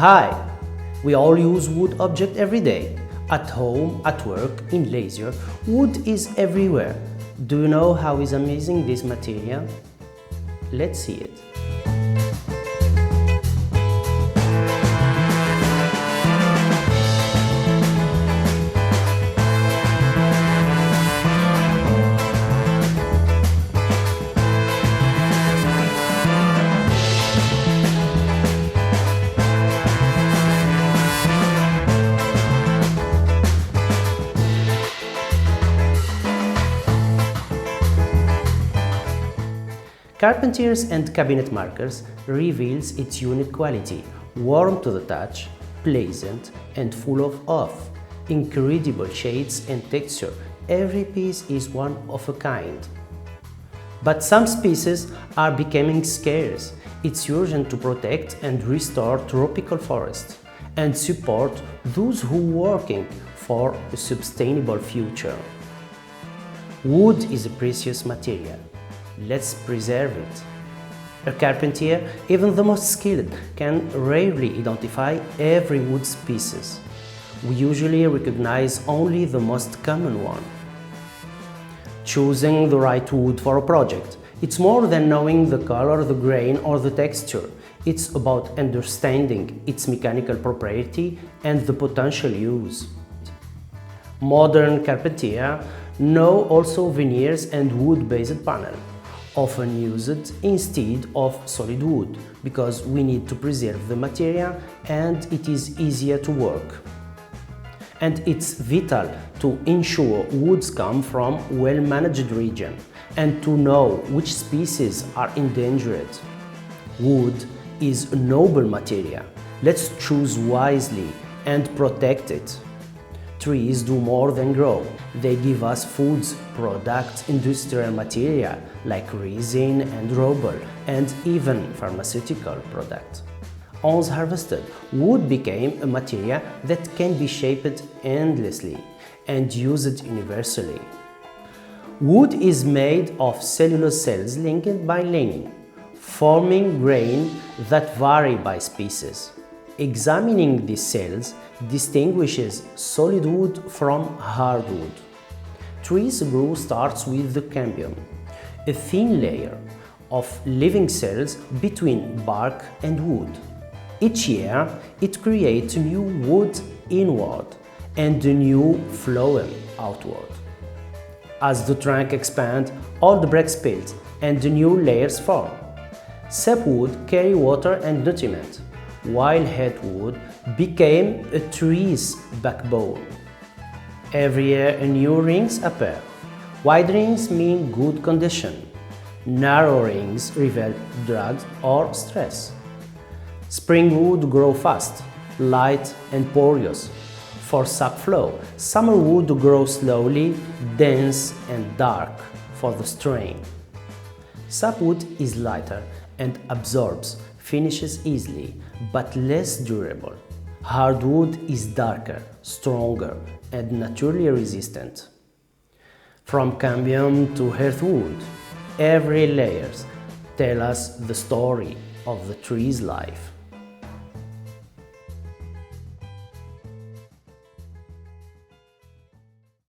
Hi! We all use wood object every day. At home, at work, in leisure, wood is everywhere. Do you know how is amazing this material? Let's see it. Carpentiers and cabinet markers reveals its unique quality, warm to the touch, pleasant and full of incredible shades and texture. Every piece is one of a kind. But some species are becoming scarce. It's urgent to protect and restore tropical forests and support those who are working for a sustainable future. Wood is a precious material. Let's preserve it. A carpenter, even the most skilled, can rarely identify every wood species. We usually recognize only the most common one. Choosing the right wood for a project. It's more than knowing the color, the grain, or the texture. It's about understanding its mechanical property and the potential use. Modern carpenters know also veneers and wood-based panel, often used instead of solid wood, because we need to preserve the material and it is easier to work. And it's vital to ensure woods come from well-managed region and to know which species are endangered. Wood is a noble material. Let's choose wisely and protect it. Trees do more than grow. They give us foods, products, industrial material like resin and rubber, and even pharmaceutical products. Once harvested, wood became a material that can be shaped endlessly and used universally. Wood is made of cellulose cells linked by lignin, forming grain that vary by species. Examining these cells distinguishes solid wood from hardwood. Trees grow starts with the cambium, a thin layer of living cells between bark and wood. Each year, it creates new wood inward and a new phloem outward. As the trunk expands, old breaks split and the new layers form. Sapwood carry water and nutriment, while headwood became a tree's backbone. Every year a new rings appear. Wide rings mean good condition. Narrow rings reveal drag or stress. Spring wood grow fast, light and porous for sap flow. Summer wood grows slowly, dense and dark for the strain. Sapwood is lighter and absorbs, finishes easily, but less durable. Hardwood is darker, stronger, and naturally resistant. From cambium to hearthwood, every layers tell us the story of the tree's life.